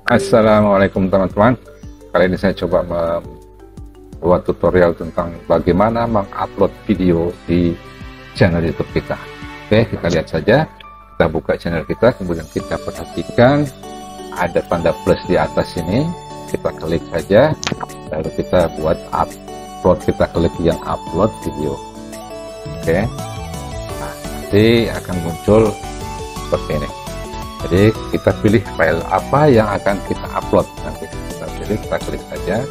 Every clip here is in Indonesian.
Assalamualaikum teman-teman. Kali ini saya coba membuat tutorial tentang bagaimana mengupload video di channel YouTube kita. Oke, kita lihat saja. Kita buka channel kita, kemudian kita perhatikan ada tanda plus di atas ini. Kita klik saja, lalu kita buat upload. Kita klik yang upload video. Oke, nah, nanti akan muncul seperti ini. Jadi kita pilih file apa yang akan kita upload. Nanti kita pilih, kita klik saja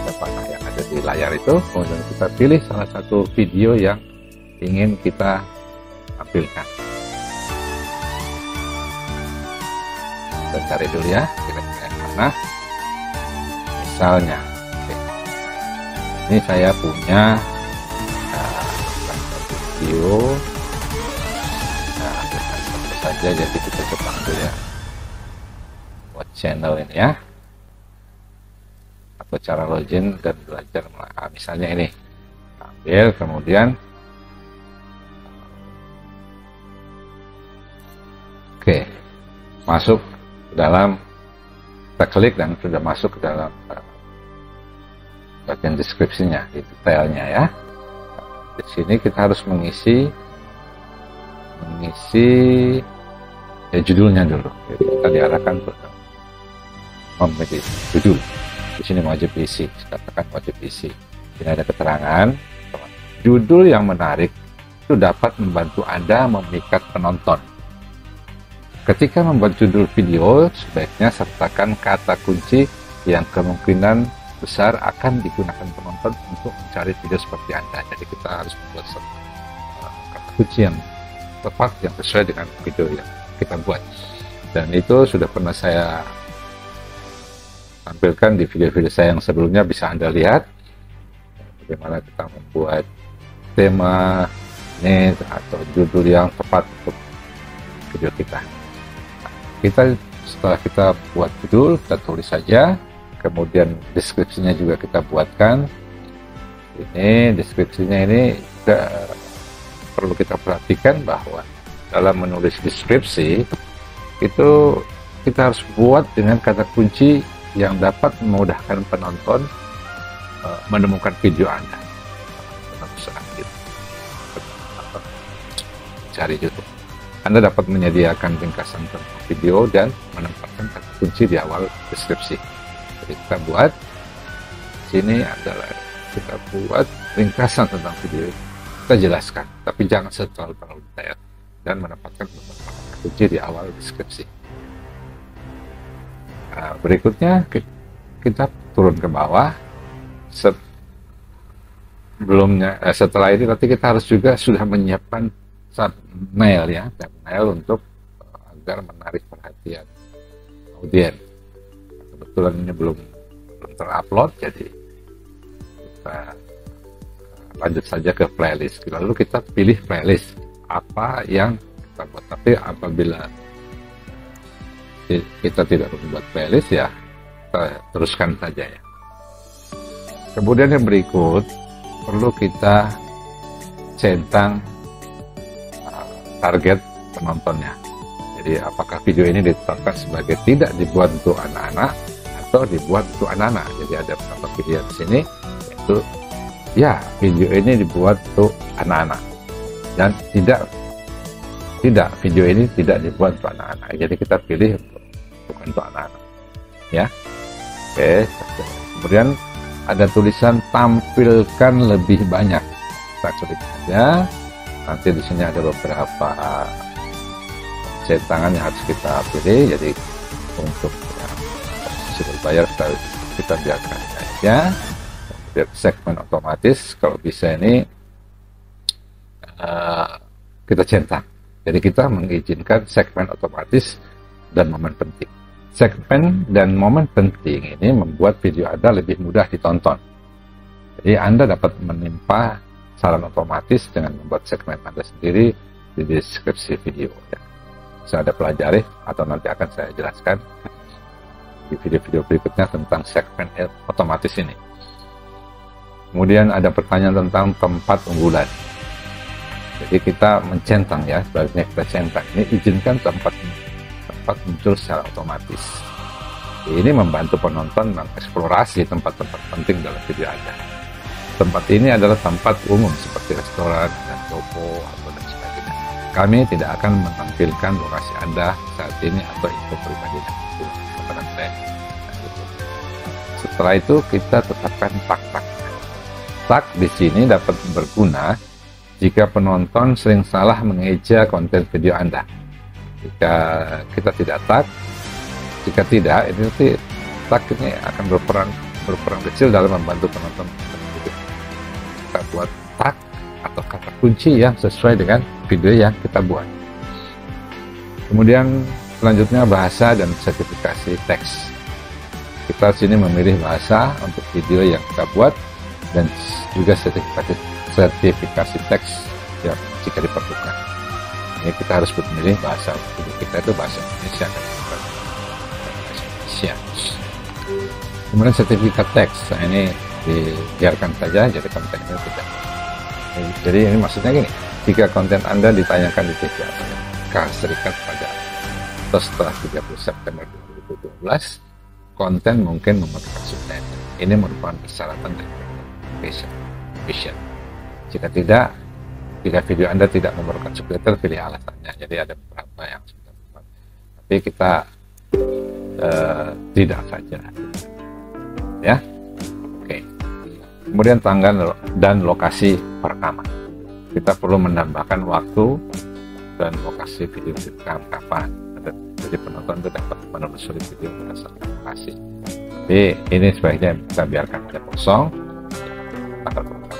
ke panah yang ada di layar itu, kemudian kita pilih salah satu video yang ingin kita tampilkan. Kita cari dulu ya, kira-kira yang mana. Misalnya, oke. Ini saya punya video. Saja, jadi kita coba dulu ya buat channel ini ya, atau cara login dan belajar. Misalnya ini ambil, kemudian oke, masuk ke dalam, kita klik dan sudah masuk ke dalam bagian deskripsinya, di detailnya ya. Di sini kita harus mengisi ya judulnya dulu. Jadi kita diarahkan ke memilih judul. Di sini wajib isi, katakan wajib isi. Ini ada keterangan judul yang menarik itu dapat membantu Anda memikat penonton. Ketika membuat judul video, sebaiknya sertakan kata kunci yang kemungkinan besar akan digunakan penonton untuk mencari video seperti Anda. Jadi kita harus membuat kata kunci yang tepat, yang sesuai dengan video yang kita buat, dan itu sudah pernah saya tampilkan di video-video saya yang sebelumnya. Bisa Anda lihat bagaimana kita membuat tema ini atau judul yang tepat untuk video kita. Setelah kita buat judul, kita tulis saja, kemudian deskripsinya juga kita buatkan. Ini deskripsinya ini perlu kita perhatikan bahwa dalam menulis deskripsi itu kita harus buat dengan kata kunci yang dapat memudahkan penonton menemukan video Anda. Cari YouTube. Anda dapat menyediakan ringkasan tentang video dan menempatkan kata kunci di awal deskripsi. Jadi kita buat sini adalah kita buat ringkasan tentang video. Kita jelaskan, tapi jangan terlalu detail, dan menempatkan kunci di awal deskripsi. Nah, berikutnya kita turun ke bawah. Setelah ini nanti kita harus juga sudah menyiapkan thumbnail ya, thumbnail untuk agar menarik perhatian audiens. Kebetulan ini belum terupload, jadi kita lanjut saja ke playlist. Lalu kita pilih playlist apa yang kita buat. Tapi apabila kita tidak membuat playlist ya, kita teruskan saja ya. Kemudian yang berikut perlu kita centang target penontonnya. Jadi apakah video ini ditetapkan sebagai tidak dibuat untuk anak-anak atau dibuat untuk anak-anak. Jadi ada beberapa pilihan di sini, yaitu ya, video ini dibuat untuk anak-anak, dan tidak video ini tidak dibuat untuk anak-anak. Jadi kita pilih bukan untuk anak-anak ya. Oke, kemudian ada tulisan tampilkan lebih banyak. Kita klik saja. Nanti di sini ada beberapa centangan yang harus kita pilih. Jadi untuk posisi berbayar kita biarkan saja. Segmen otomatis, kalau bisa ini kita centang. Jadi kita mengizinkan segmen otomatis dan momen penting. Segmen dan momen penting ini membuat video Anda lebih mudah ditonton. Jadi Anda dapat menimpa saran otomatis dengan membuat segmen Anda sendiri di deskripsi video ya. Bisa Anda pelajari atau nanti akan saya jelaskan di video-video berikutnya tentang segmen otomatis ini. Kemudian ada pertanyaan tentang tempat unggulan. Jadi kita mencentang ya, sebaliknya kita centang. Ini izinkan tempat muncul secara otomatis. Ini membantu penonton mengeksplorasi tempat-tempat penting dalam video Anda. Tempat ini adalah tempat umum seperti restoran dan toko atau dan sebagainya. Kami tidak akan menampilkan lokasi Anda saat ini atau info pribadi Anda. Setelah itu kita tetapkan tag. Tag di sini dapat berguna jika penonton sering salah mengeja konten video Anda. Jika kita tidak tag, jika tidak, ini nanti tag ini akan berperan kecil dalam membantu penonton. Kita buat tag atau kata kunci yang sesuai dengan video yang kita buat. Kemudian selanjutnya bahasa dan sertifikasi teks. Kita sini memilih bahasa untuk video yang kita buat dan juga sertifikasi teks ya, jika diperlukan. Ini kita harus memilih bahasa. Jadi kita itu bahasa Indonesia dan bahasa Indonesia. Kemudian sertifikat teks, nah ini dibiarkan saja, jadi kontennya tidak. Jadi ini maksudnya gini, jika konten Anda ditayangkan di TV Amerika Serikat pada atau setelah 30 September 2012, konten mungkin memerlukan subtitle. Ini merupakan persyaratan dari vision. Jika tidak, jika video Anda tidak memerlukan subtitle, pilih alasannya. Jadi ada beberapa yang sudah membuat. Tapi kita tidak saja. Ya, oke. Kemudian tanggal dan lokasi perekaman. Kita perlu menambahkan waktu dan lokasi video kapan. Jadi penonton itu dapat menelusuri video berdasarkan lokasi. Tapi ini sebaiknya kita biarkan aja kosong, tanggal perekaman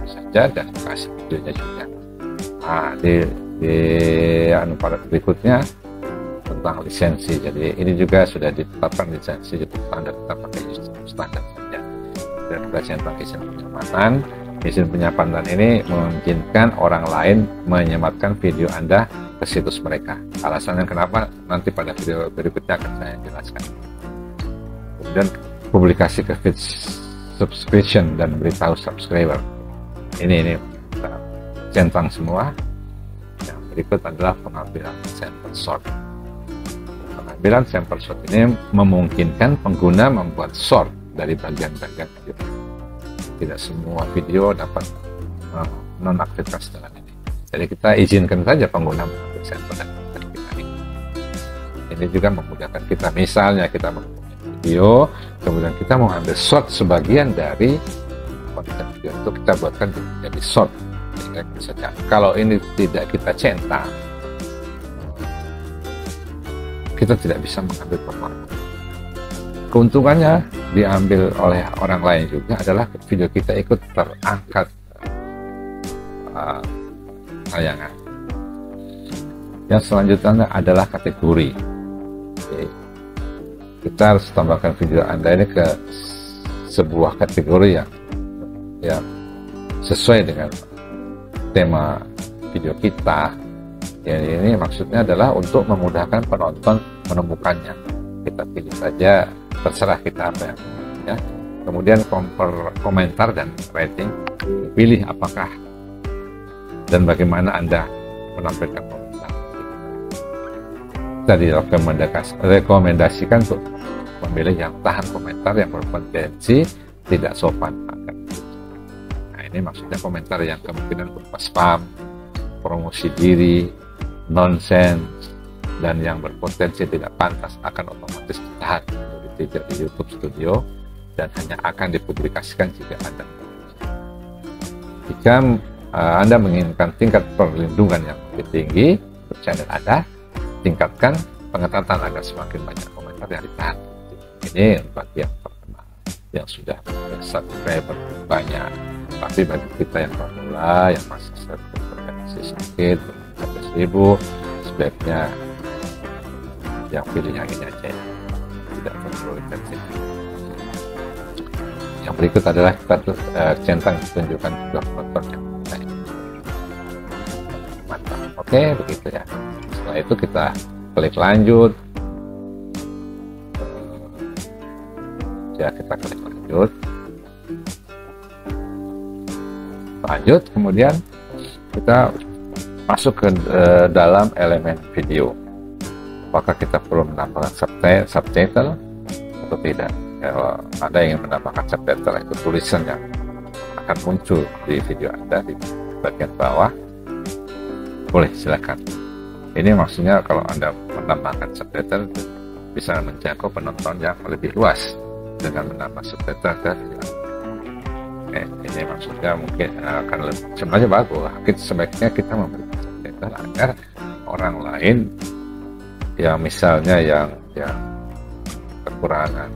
saja dan lokasi videonya juga. Nah, di pada berikutnya tentang lisensi. Jadi ini juga sudah ditetapkan lisensi YouTube standar, kita pakai YouTube standar saja. Dan kita centang izin penyelamatan. Izin penyelamatan ini memungkinkan orang lain menyematkan video Anda ke situs mereka. Alasannya kenapa nanti pada video berikutnya akan saya jelaskan. Kemudian publikasi ke feed subscription dan beritahu subscriber. Ini kita centang semua. Yang berikut adalah pengambilan sampel short. Pengambilan sampel short ini memungkinkan pengguna membuat short dari bagian-bagian video. Tidak semua video dapat nonaktifkan dengan ini. Jadi kita izinkan saja pengguna mengambil sampel dan konten kita ini. Ini juga memudahkan kita. Misalnya kita mempunyai video, kemudian kita mau ambil short sebagian dari konten video itu kita buatkan jadi short. Sehingga bisa, kalau ini tidak kita centang, kita tidak bisa mengambil performa. Keuntungannya diambil oleh orang lain juga adalah video kita ikut terangkat tayangan. Yang selanjutnya adalah kategori. Oke. Kita harus tambahkan video Anda ini ke sebuah kategori yang sesuai dengan tema video kita. Jadi ini maksudnya adalah untuk memudahkan penonton menemukannya. Kita pilih saja, terserah kita apa yang ya. Kemudian komentar dan rating, pilih apakah dan bagaimana Anda menampilkan komentar. Kita direkomendasikan untuk memilih yang tahan komentar yang berpotensi tidak sopan. Nah, ini maksudnya komentar yang kemungkinan berupa spam, promosi diri, nonsense, dan yang berpotensi tidak pantas akan otomatis ditahan di YouTube Studio dan hanya akan dipublikasikan jika Anda. Jika Anda menginginkan tingkat perlindungan yang lebih tinggi untuk channel Anda, tingkatkan pengetatan agar semakin banyak komentar yang ditahan. Ini bagi yang pertama, yang sudah subscriber banyak. Tapi bagi kita yang pemula, yang masih sakit, sampai 1000, sebaiknya yang pilih yang ini aja, tidak perlu intensif. Yang berikut adalah kita centang tunjukkan juga penonton yang baik. Mantap. Oke, begitu ya. Setelah itu kita klik lanjut. Ya, kita klik lanjut. Lanjut, kemudian kita masuk ke dalam elemen video. apakah kita perlu menambahkan subtitle atau tidak. Kalau Anda ingin menambahkan subtitle, itu tulisan yang akan muncul di video Anda di bagian bawah, boleh silakan. Ini maksudnya kalau Anda menambahkan subtitle bisa menjangkau penonton yang lebih luas dengan menambah subtitle ke video. Ini maksudnya mungkin akan lebih, sebenarnya bagus. Sebaiknya kita memberikan subtitle agar orang lain yang misalnya yang kekurangan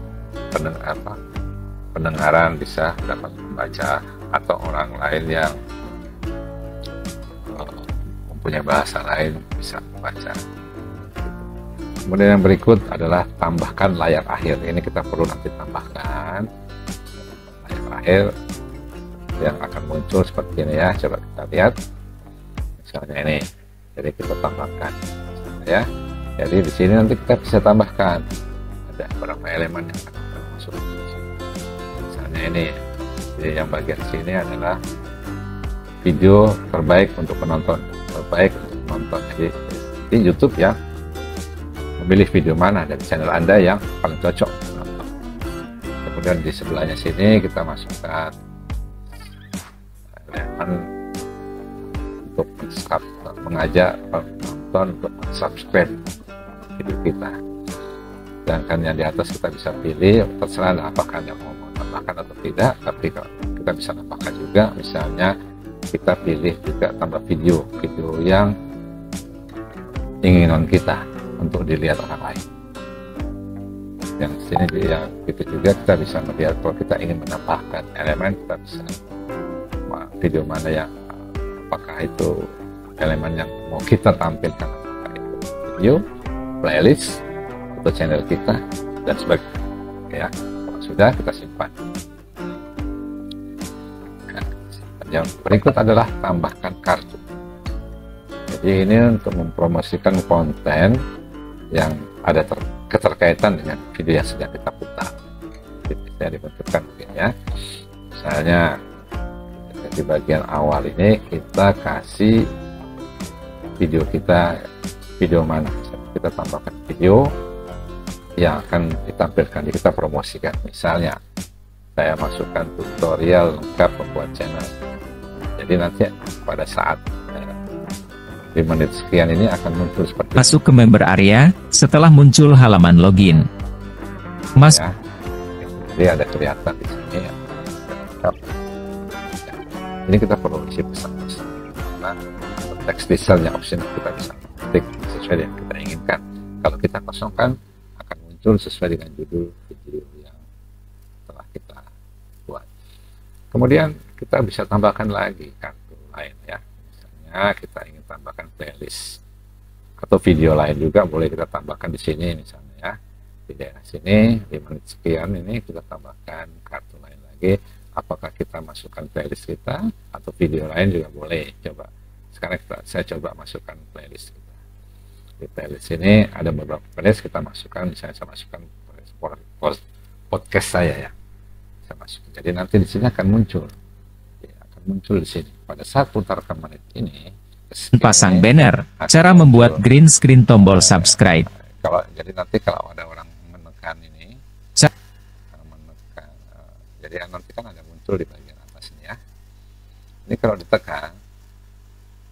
pendengaran bisa dapat membaca, atau orang lain yang mempunyai bahasa lain bisa membaca. Kemudian yang berikut adalah tambahkan layar akhir. Ini kita perlu nanti tambahkan layar akhir yang akan muncul seperti ini ya. Coba kita lihat, misalnya ini. Jadi kita tambahkan, ya. Jadi di sini nanti kita bisa tambahkan ada beberapa elemen yang akan masuk. Misalnya ini. Jadi yang bagian sini adalah video terbaik untuk penonton, terbaik untuk penonton. Jadi di YouTube ya, memilih video mana dari channel Anda yang paling cocok menonton. Kemudian di sebelahnya sini kita masukkan elemen untuk mengajak penonton untuk subscribe video kita. Sedangkan yang di atas kita bisa pilih, terserah apakah Anda mau menambahkan atau tidak, tapi kita bisa tambahkan juga. Misalnya kita pilih juga tambah video yang inginan kita untuk dilihat orang lain. Yang sini yang itu juga kita bisa melihat kalau kita ingin menambahkan elemen, kita bisa video mana yang apakah itu elemen yang mau kita tampilkan, apakah itu video, playlist, atau channel kita dan sebagainya. Ya, kalau sudah kita simpan. Nah, yang berikut adalah tambahkan kartu. Jadi ini untuk mempromosikan konten yang ada keterkaitan dengan video yang sedang kita putar. Bisa dibentukkan mungkin ya. Misalnya di bagian awal ini kita kasih video kita, video mana? Kita tambahkan video yang akan ditampilkan, kita promosikan. Misalnya saya masukkan tutorial lengkap membuat channel. Jadi nanti pada saat 5 menit sekian ini akan muncul seperti masuk ke member area setelah muncul halaman login. Ya, jadi ada kelihatan di sini ya. Ini kita perlu isi pesan-pesan karena teks detailnya option kita bisa ketik sesuai yang kita inginkan. Kalau kita kosongkan akan muncul sesuai dengan judul video yang telah kita buat. Kemudian kita bisa tambahkan lagi kartu lain ya. Misalnya kita ingin tambahkan playlist atau video lain juga boleh kita tambahkan di sini misalnya ya. Di daerah sini 5 menit sekian ini kita tambahkan kartu lain lagi. Apakah kita masukkan playlist kita atau video lain juga boleh. Coba sekarang saya coba masukkan playlist kita. Di playlist ini ada beberapa playlist kita masukkan. Misalnya saya masukkan podcast saya ya. Saya masukkan. Jadi nanti di sini akan muncul. Ya, akan muncul di sini. Pada saat putar ke menit ini pasang banner. Cara membuat green screen tombol subscribe. Jadi nanti kalau ada orang menekan ini, jadi nanti kan ada muncul di bagian atas ini ya. Ini kalau ditekan,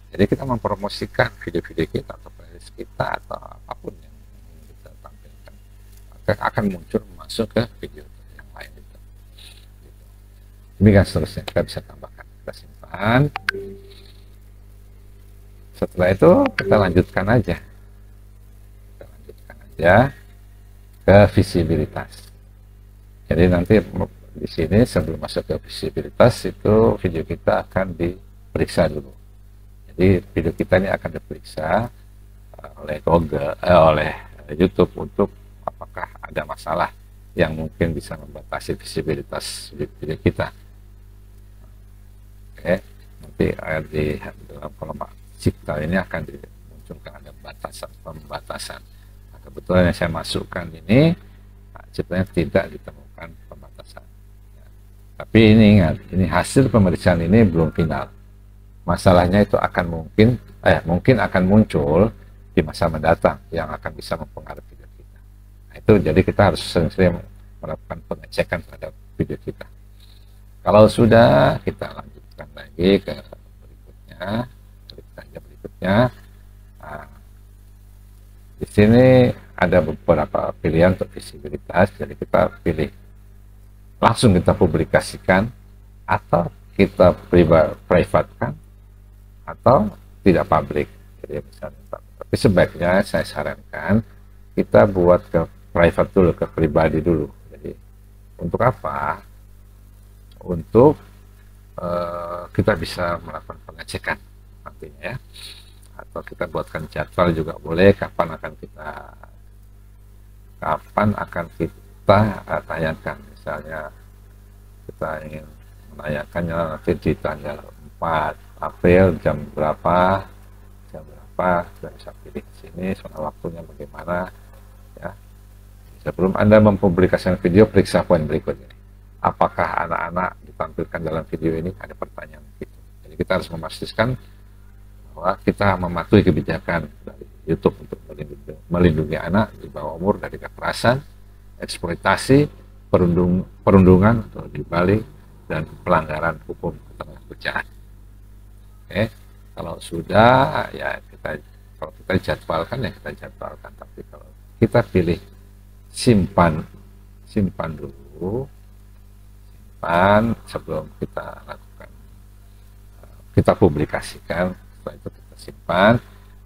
jadi kita mempromosikan video-video kita atau playlist kita atau apapun yang ingin kita tampilkan akan muncul masuk ke video yang lain itu. Demikian seterusnya kita bisa tambahkan, kita simpan. Setelah itu kita lanjutkan aja. Kita lanjutkan aja ke visibilitas. Jadi nanti di sini sebelum masuk ke visibilitas itu video kita akan diperiksa dulu. Jadi video kita ini akan diperiksa oleh Google, oleh YouTube untuk apakah ada masalah yang mungkin bisa membatasi visibilitas video kita. Oke, nanti di dalam kolom cipta ini akan dimunculkan ada pembatasan. Nah, kebetulan yang saya masukkan ini ciptanya tidak ditemukan pembatasan. Ya. Tapi ini ingat, ini hasil pemeriksaan ini belum final. Masalahnya itu akan mungkin akan muncul di masa mendatang yang akan bisa mempengaruhi video kita. Nah, itu jadi kita harus sering-sering melakukan pengecekan terhadap video kita. Kalau sudah, kita lanjutkan lagi ke berikutnya, klik saja berikutnya. Nah, di sini ada beberapa pilihan untuk visibilitas, jadi kita pilih langsung kita publikasikan atau kita privatkan atau tidak publik. Jadi misalnya, tapi sebaiknya saya sarankan kita buat ke private dulu, ke pribadi dulu. Jadi untuk apa? Untuk kita bisa melakukan pengecekan nantinya ya, atau kita buatkan jadwal juga boleh kapan akan kita tayangkan. Misalnya kita ingin menayangkannya nanti di tanggal 4 April jam berapa, kita bisa pilih di sini soal waktunya bagaimana ya. Sebelum Anda mempublikasikan video, periksa poin berikut ini. Apakah anak-anak ditampilkan dalam video ini? Ada pertanyaan gitu. Jadi kita harus memastikan bahwa kita mematuhi kebijakan dari YouTube untuk melindungi anak di bawah umur dari kekerasan, eksploitasi, perundungan atau dibalik, dan pelanggaran hukum ketenagakerjaan. Oke, kalau sudah ya kalau kita jadwalkan ya kita jadwalkan. Tapi kalau kita pilih simpan dulu, sebelum kita lakukan, kita publikasikan, setelah itu kita simpan.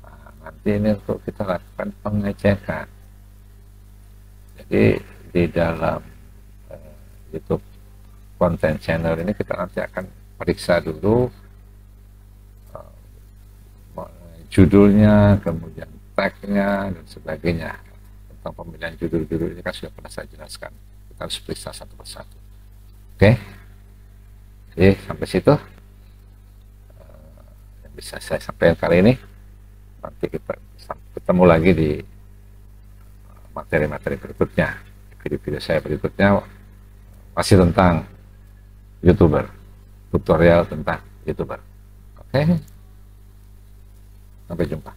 Nah, nanti ini untuk kita lakukan pengecekan. Jadi di dalam YouTube content channel ini kita nanti akan periksa dulu judulnya, kemudian tagnya dan sebagainya. Tentang pemilihan judul-judul ini kan sudah pernah saya jelaskan. Kita harus periksa satu persatu. Oke, jadi sampai situ yang bisa saya sampaikan kali ini. Nanti kita ketemu lagi di materi-materi berikutnya. Video-video saya berikutnya masih tentang YouTuber, tutorial tentang YouTuber. Oke, sampai jumpa.